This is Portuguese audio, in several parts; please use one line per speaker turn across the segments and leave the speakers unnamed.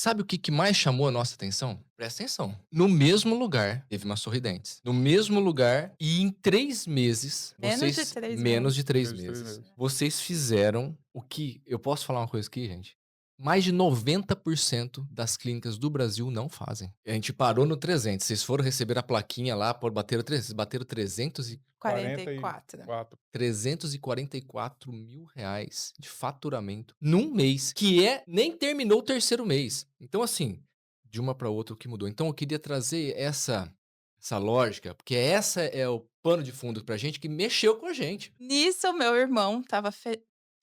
Sabe o que mais chamou a nossa atenção? Presta atenção. No mesmo lugar, teve uma Sorridentes. No mesmo lugar e em 3 meses,
Menos de
vocês
3
menos
meses.
de 3
Menos de 3
meses,
meses.
vocês fizeram o que eu posso falar uma coisa aqui, gente? Mais de 90% das clínicas do Brasil não fazem. A gente parou no 300. Vocês foram receber a plaquinha lá, bateram 300, bateram
44.
44.
344 mil reais de faturamento num mês, que nem terminou o terceiro mês. Então, assim, de uma para outra o que mudou. Então, eu queria trazer essa lógica, porque essa é o pano de fundo pra gente que mexeu com a gente.
Nisso, meu irmão estava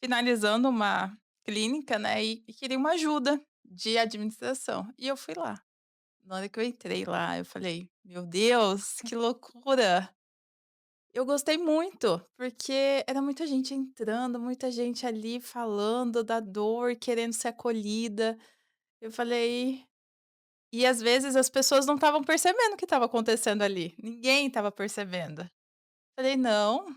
finalizando uma clínica, né, e queria uma ajuda de administração. E eu fui lá. Na hora que eu entrei lá, eu falei: "Meu Deus, que loucura". Eu gostei muito, porque era muita gente entrando, muita gente ali falando da dor, querendo ser acolhida. Eu falei e às vezes as pessoas não estavam percebendo o que estava acontecendo ali, ninguém estava percebendo. Falei: "Não".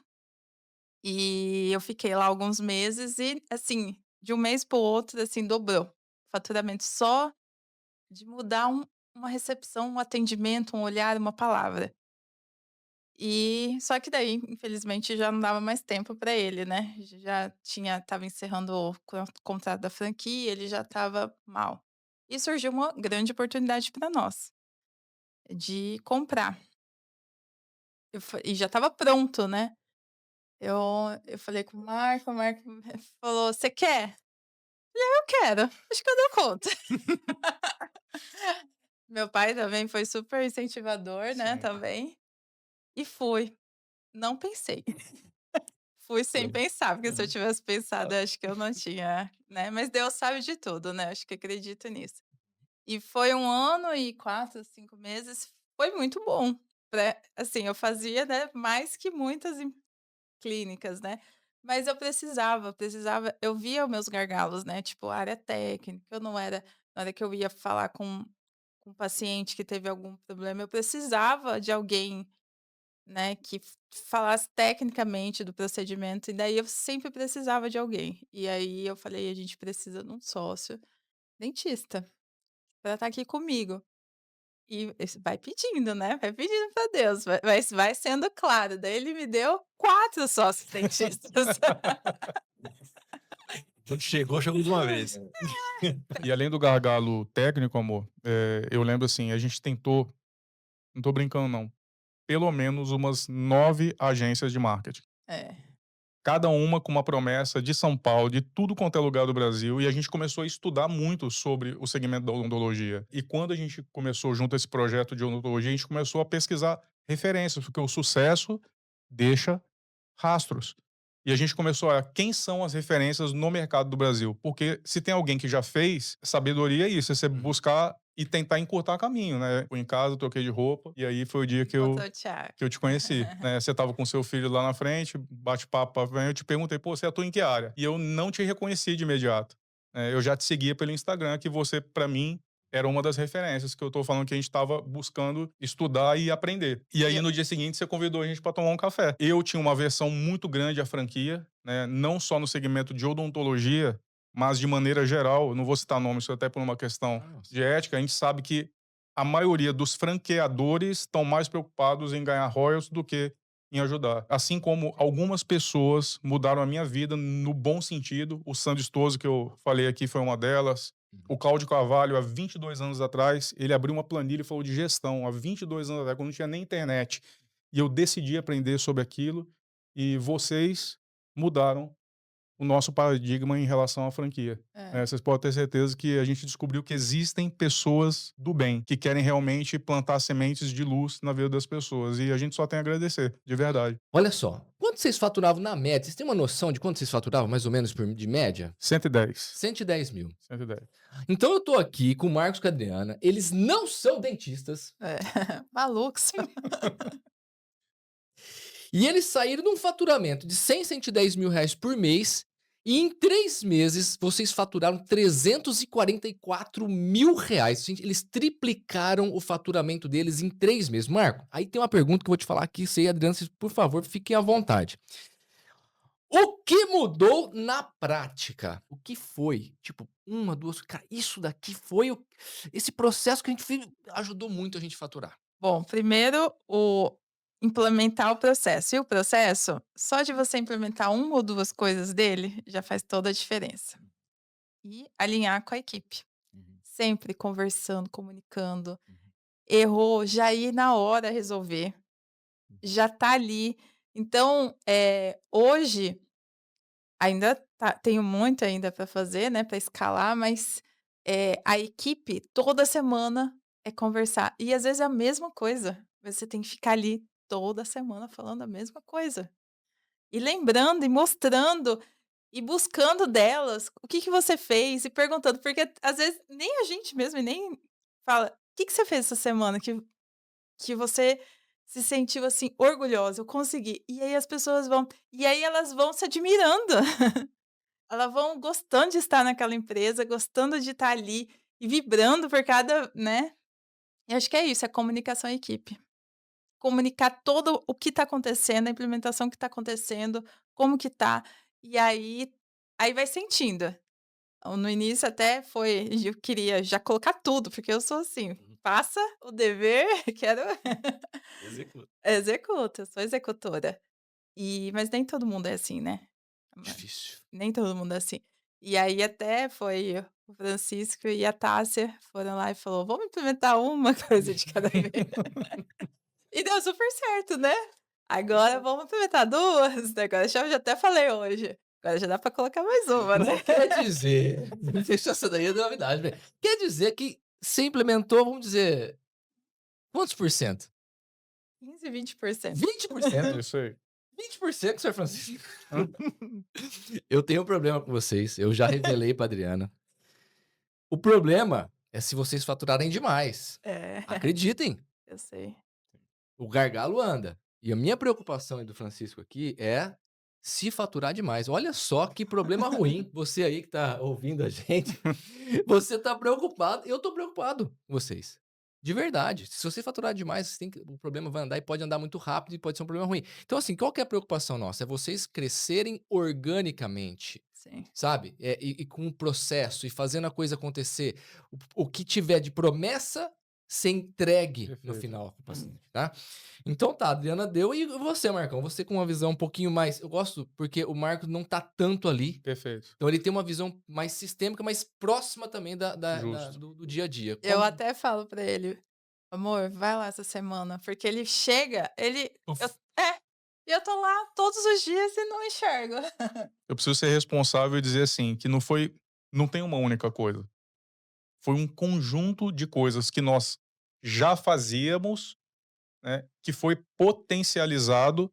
E eu fiquei lá alguns meses e, assim, de um mês para o outro, assim, dobrou o faturamento só de mudar uma recepção, um atendimento, um olhar, uma palavra. E só que daí, infelizmente, já não dava mais tempo para ele, né, já estava encerrando o contrato da franquia, ele já estava mal. E surgiu uma grande oportunidade para nós, de comprar. E já estava pronto, né. Eu eu falei com o Marco falou: "Você quer?" "Eu quero, acho que eu dou conta". Meu pai também foi super incentivador, né,
Sim.
também, e fui. Não pensei. Fui sem
Foi.
pensar, porque se eu
Aham.
tivesse pensado, eu acho que eu não tinha, né, mas Deus sabe de tudo, né, acho que acredito nisso. E foi 1 ano e 4, 5 meses, foi muito bom, assim, eu fazia, né, mais que muitas clínicas, né, mas eu precisava eu via os meus gargalos, né, tipo área técnica, eu não era na hora que eu ia falar com um paciente que teve algum problema, eu precisava de alguém, né, que falasse tecnicamente do procedimento, e daí eu sempre precisava de alguém. E aí eu falei: "A gente precisa de um sócio dentista para estar aqui comigo". E vai pedindo, né, vai pedindo para Deus, vai sendo claro, daí ele me deu 4 sócios dentistas.
Quando chegou, chegou de uma vez.
E além do gargalo técnico, amor, eu lembro assim, a gente tentou, não tô brincando não, pelo menos umas 9 agências de marketing.
É,
Cada uma com uma promessa de São Paulo, de tudo quanto é lugar do Brasil, e a gente começou a estudar muito sobre o segmento da odontologia. E quando a gente começou junto a esse projeto de odontologia, a gente começou a pesquisar referências, porque o sucesso deixa rastros. E a gente começou a quem são as referências no mercado do Brasil? Porque se tem alguém que já fez, sabedoria é isso, é você
Uhum.
buscar e tentar encurtar caminho, né? Fui em casa, troquei de roupa, e aí foi o dia que
encontrou
eu
o Thiago.
que eu te conheci, né, você estava com seu filho lá na frente, bate-papo, eu te perguntei: "Pô, você atua em que área?" E eu não te reconheci de imediato. Eu já te seguia pelo Instagram, que você, pra mim, era uma das referências que eu tô falando que a gente estava buscando estudar e aprender. E
E
aí,
eu
no dia seguinte, você convidou a gente para tomar um café. Eu tinha uma aversão muito grande à franquia, né, não só no segmento de odontologia, mas de maneira geral, eu não vou citar nomes, até por uma questão
Nossa.
de ética, a gente sabe que a maioria dos franqueadores estão mais preocupados em ganhar royalties do que em ajudar. Assim como algumas pessoas mudaram a minha vida no bom sentido, o Sandro Stoso, que eu falei aqui, foi uma delas. O
Uhum.
Cláudio Carvalho, há 22 anos atrás, ele abriu uma planilha e falou de gestão, há 22 anos atrás, quando não tinha nem internet. E eu decidi aprender sobre aquilo, e vocês mudaram o nosso paradigma em relação à franquia.
é.
Vocês podem ter certeza que a gente descobriu que existem pessoas do bem, que querem realmente plantar sementes de luz na vida das pessoas, e a gente só tem a agradecer, de verdade.
Olha só, quanto vocês faturavam na média? Vocês têm uma noção de quanto vocês faturavam mais ou menos de média?
110,
110 mil.
110.
Então eu tô aqui com o Marcos e com a Adriana, eles não são dentistas,
É, malucos.
e eles saíram de um faturamento de 100, 110 mil reais por mês, e em 3 meses vocês faturaram 344 mil reais. Gente, eles triplicaram o faturamento deles em 3 meses. Marco, aí tem uma pergunta que eu vou te falar aqui, você e a Adriana, vocês, por favor, fiquem à vontade. O que mudou na prática? O que foi? Tipo, uma, duas, cara, isso daqui foi esse processo que a gente fez, ajudou muito a gente faturar.
Bom, primeiro o implementar o processo. E o processo, só de você implementar uma ou 2 coisas dele, já faz toda a diferença. E alinhar com a equipe.
Uhum,
Sempre conversando, comunicando.
uhum,
Errou, já ir na hora resolver.
uhum.
Já tá ali. Então, hoje ainda tenho muito ainda para fazer, né, para escalar, mas, a equipe toda semana é conversar. E às vezes é a mesma coisa, você tem que ficar ali toda semana falando a mesma coisa. E lembrando e mostrando e buscando delas o que que você fez e perguntando, porque às vezes nem a gente mesmo e nem fala: "O que que você fez essa semana que você se sentiu, assim, orgulhosa? Eu consegui". E aí as pessoas vão e aí elas vão se admirando. Elas vão gostando de estar naquela empresa, gostando de estar ali e vibrando por cada, né. E acho que é isso, é comunicação em equipe. Comunicar todo o que está acontecendo, a implementação que está acontecendo, como que tá, e aí vai sentindo. No início até foi eu queria já colocar tudo, porque eu sou assim,
Uhum.
passa o dever, quero
Executa.
executa, eu sou executora. Mas nem todo mundo é assim, né.
Difícil.
Nem todo mundo é assim. E aí até foi o Francisco e a Tássia foram lá e falou: "Vamos implementar uma coisa de cada vez". E deu super certo, né. Agora vamos implementar 2, né, agora já até falei hoje, agora já dá pra colocar mais uma, né.
Não quer dizer, deixa essa daí é novidade, velho. Quer dizer que você implementou, vamos dizer, quantos por cento?
15, 20%.
20%?
Isso aí.
20%, senhor Francisco.
Hã?
Eu tenho um problema com vocês, eu já revelei pra Adriana. O problema é se vocês faturarem demais.
É,
Acreditem,
eu sei.
o gargalo anda. E a minha preocupação e do Francisco aqui é se faturar demais. Olha só que problema ruim. Você aí que tá ouvindo a gente, você tá preocupado. Eu tô preocupado com vocês. De verdade. Se você faturar demais, o problema vai andar e pode andar muito rápido e pode ser um problema ruim. Então, assim, qual que é a preocupação nossa? É vocês crescerem organicamente.
Sim,
Sabe? E com o processo e fazendo a coisa acontecer. O que tiver de promessa ser entregue no
Perfeito.
final com o paciente, tá? Então tá, a Adriana deu. E você, Marcão? Você com uma visão um pouquinho mais. Eu gosto porque o Marco não tá tanto ali.
Perfeito.
Então ele tem uma visão mais sistêmica, mais próxima também
Justo.
do dia a dia.
eu até falo pra ele: "Amor, vai lá essa semana", porque ele chega, eu
Uf,
é, e eu tô lá todos os dias e não enxergo.
Eu preciso ser responsável e dizer assim, que não tem uma única coisa. Foi um conjunto de coisas que nós já fazíamos, né, que foi potencializado,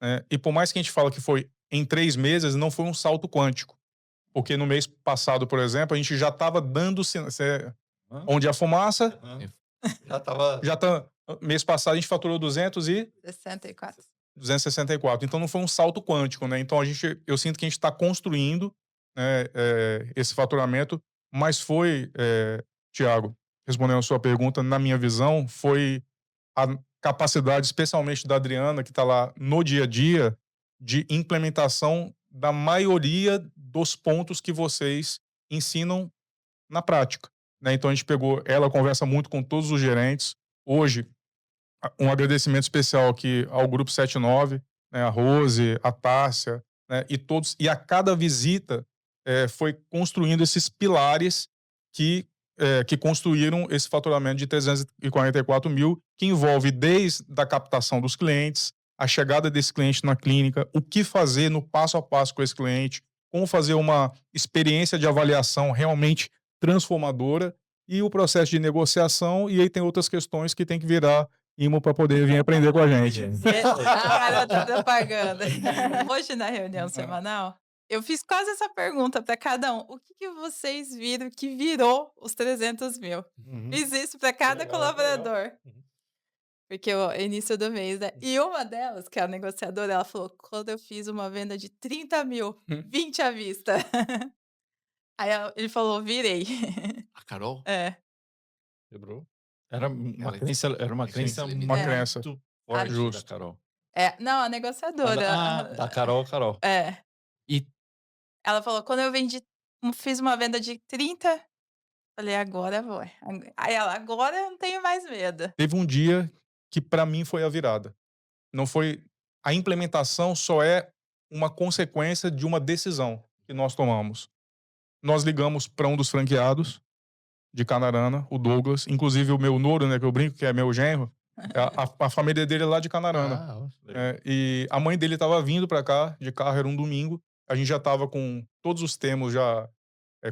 né, e por mais que a gente fala que foi em 3 meses, não foi um salto quântico, porque no mês passado, por exemplo, a gente já estava dando
Hã?
onde a fumaça,
Aham. Já estava
já tá mês passado a gente faturou
64.
264, então não foi um salto quântico, né, então eu sinto que a gente está construindo, né, esse faturamento, mas foi, Thiago, respondendo a sua pergunta, na minha visão, foi a capacidade, especialmente da Adriana, que está lá no dia a dia, de implementação da maioria dos pontos que vocês ensinam na prática, né. Então a gente pegou ela conversa muito com todos os gerentes. Hoje, um agradecimento especial aqui ao grupo 79, né, a Rose, a Tássia, né, e a cada visita, foi construindo esses pilares que, que construíram esse faturamento de 344 mil, que envolve desde a captação dos clientes, a chegada desse cliente na clínica, o que fazer no passo a passo com esse cliente, como fazer uma experiência de avaliação realmente transformadora e o processo de negociação, e aí tem outras questões que tem que virar IMO para poder vir aprender com a gente.
Garota propaganda. Hoje na reunião semanal, eu fiz quase essa pergunta para cada um: "O que que vocês viram que virou os 300.000?".
Uhum.
Fiz isso para cada
legal, que legal.
colaborador,
Uhum.
porque o início do mês, né. E uma delas, que é a negociadora, ela falou: "Quando eu fiz uma venda de 30.000, 20 à vista". Aí ele falou: "Virei".
a Carol,
É.
Quebrou. Era
ela
era uma
Sim,
crença
uma
É.
crença.
muito
A
forte da
Justo.
Carol.
não, a negociadora.
Da Carol, Carol.
É. Ela falou: "Quando eu fiz uma venda de 30, falei: "Agora vai". Aí ela: "Agora eu não tenho mais medo".
Teve um dia que pra mim foi a virada. Não foi a implementação só é uma consequência de uma decisão que nós tomamos. Nós ligamos para um dos franqueados de Canarana, o Douglas, inclusive o meu noro, né, que eu brinco que é meu genro, a família dele é lá de Canarana.
Ah, ó,
Legal.
E a mãe dele estava vindo para cá de carro, era um domingo, a gente já estava com todos os termos já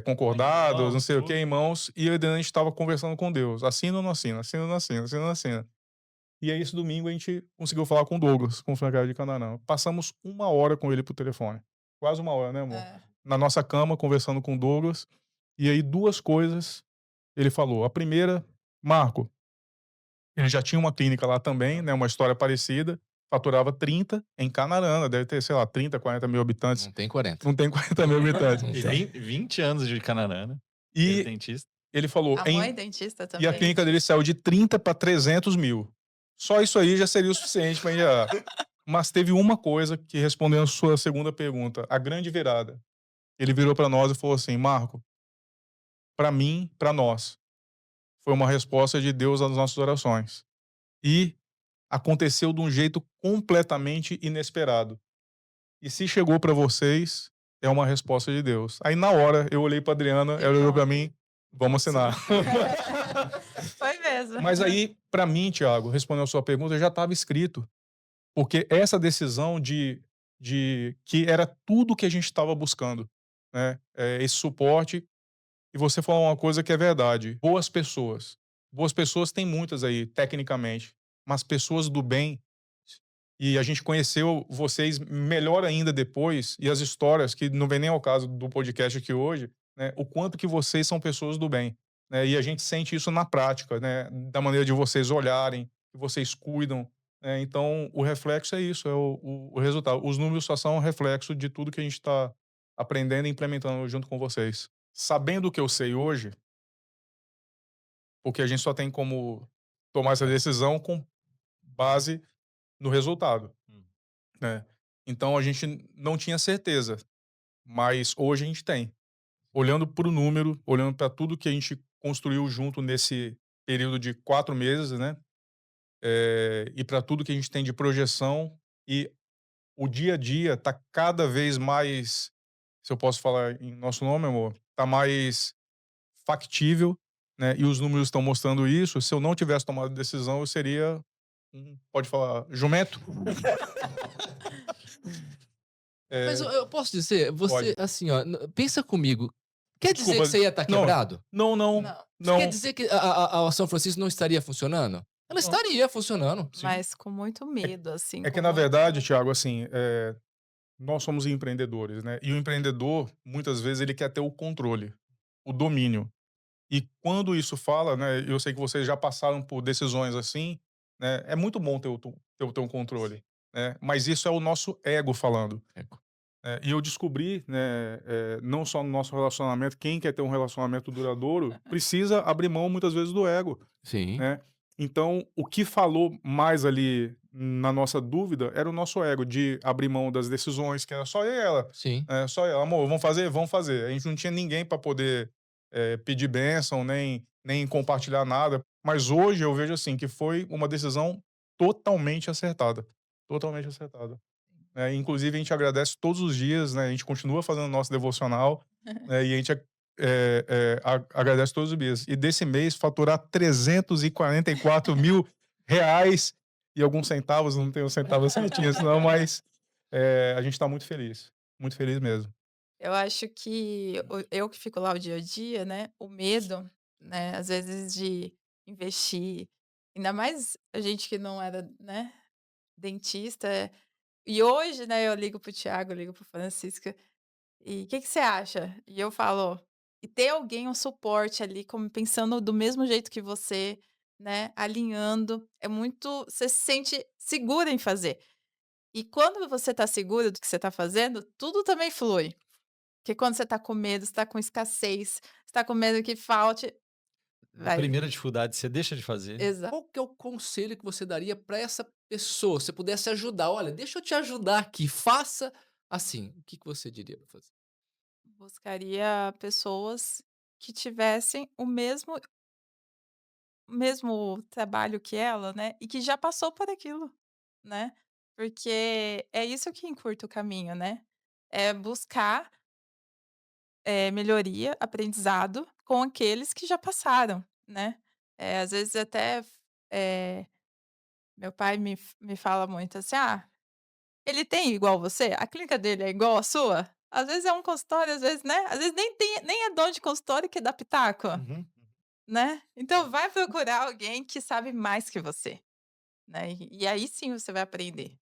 concordados, não
mãos,
sei o que,
tudo.
em mãos, e a gente estava conversando com Deus, assina ou não assina, assina ou não assina, assina ou não assina. E aí, esse domingo, a gente conseguiu falar com o Douglas, com o franqueado de Canarana. Passamos 1 hora com ele por telefone. Quase 1 hora, né, amor?
É.
Na nossa cama, conversando com o Douglas. E aí, 2 coisas ele falou. A primeira, Marco, ele já tinha uma clínica lá também, né, uma história parecida, faturava 30 em Canarana, deve ter, sei lá, 30, 40 mil habitantes.
não tem 40.
Não tem 40 mil habitantes.
Não
E
tem.
20 anos de Canarana. Ele é
E
dentista.
ele falou,
A mãe dentista
e a
também.
clínica dele saiu de 30 para 300 mil. Só isso aí já seria o suficiente para já. Mas teve uma coisa que, respondendo a sua segunda pergunta, a grande virada. Ele virou para nós e falou assim: Marco, para mim, para nós, foi uma resposta de Deus às nossas orações. E aconteceu de um jeito completamente inesperado. E se chegou para vocês, é uma resposta de Deus. Aí, na hora, eu olhei para Adriana, ela olhou para mim, vamos assinar.
Foi mesmo.
Mas aí, para mim, Thiago, respondendo a sua pergunta, já estava escrito. Porque essa decisão de que era tudo que a gente estava buscando, né, esse suporte. E você falou uma coisa que é verdade, boas pessoas. Boas pessoas tem muitas aí, tecnicamente, mas pessoas do bem, e a gente conheceu vocês melhor ainda depois, e as histórias, que não vem nem ao caso do podcast aqui hoje, né, o quanto que vocês são pessoas do bem, né, e a gente sente isso na prática, né, da maneira de vocês olharem, que vocês cuidam, né, então o reflexo é isso, é o resultado. Os números só são um reflexo de tudo que a gente está aprendendo e implementando junto com vocês. Sabendo o que eu sei hoje, porque a gente só tem como tomar essa decisão com base no resultado,
Hum.
né. Então a gente não tinha certeza, mas hoje a gente tem. Olhando para o número, olhando para tudo que a gente construiu junto nesse período de 4 meses, né, e para tudo que a gente tem de projeção, e o dia a dia tá cada vez mais, se eu posso falar em nosso nome, amor, tá mais factível, né, e os números estão mostrando isso. Se eu não tivesse tomado decisão, eu seria pode falar, jumento?
Mas
Eh,
eu posso dizer, você,
pode.
assim, ó, pensa comigo. Quer dizer que
Desculpa.
você ia estar
Não,
quebrado?
não, não,
Não,
Quer
não,
dizer que a São Francisco não estaria funcionando? Ela
não.
estaria funcionando.
Sim.
mas com muito medo, assim,
É que
com
na
muito
verdade, Thiago, assim, nós somos empreendedores, né, e o empreendedor, muitas vezes, ele quer ter o controle, o domínio. E quando isso fala, né, eu sei que vocês já passaram por decisões assim, né, é muito bom ter um controle, né, mas isso é o nosso ego falando.
Ego.
E eu descobri, né, não só no nosso relacionamento, quem quer ter um relacionamento duradouro precisa abrir mão muitas vezes do ego,
Sim,
né. Então, o que falou mais ali na nossa dúvida era o nosso ego de abrir mão das decisões, que era só eu e ela,
sim.
só ela: "Amor, vamos fazer? Vamos fazer". A gente não tinha ninguém para poder, pedir bênção, nem compartilhar nada, mas hoje eu vejo, assim, que foi uma decisão totalmente acertada, totalmente acertada. Inclusive a gente agradece todos os dias, né, a gente continua fazendo nosso devocional, né, e a gente agradece todos os dias. E desse mês faturar 344 mil reais e alguns centavos, não tenho centavos certinhos não, mas, a gente está muito feliz mesmo.
Eu acho que eu que fico lá o dia a dia, né, o medo, né, às vezes de investir, ainda mais a gente que não era, né, dentista, e hoje, né, eu ligo para o Thiago, eu ligo para o Francisco, e: "O que que você acha?" E eu falo e ter alguém, um suporte ali, como pensando do mesmo jeito que você, né, alinhando, é muito você se sente segura em fazer. E quando você tá segura do que você tá fazendo, tudo também flui. Porque quando você tá com medo, você tá com escassez, você tá com medo que falte,
Na
vai
primeira dificuldade, você deixa de fazer.
exato.
Qual que é o conselho que você daria para essa pessoa? Se você pudesse ajudar, olha, deixa eu te ajudar aqui, faça assim. O que que você diria para fazer?
Buscaria pessoas que tivessem o mesmo trabalho que ela, né, e que já passou por aquilo, né. Porque é isso que encurta o caminho, né. É buscar, melhoria, aprendizado com aqueles que já passaram, né. Às vezes até, eh, meu pai me fala muito assim: "Ah, ele tem igual você? A clínica dele é igual à sua?" Às vezes é um consultório, às vezes, né, às vezes nem é dono de consultório que dá pitaco,
Uhum.
né. Então vai procurar alguém que sabe mais que você, né, e aí sim você vai aprender.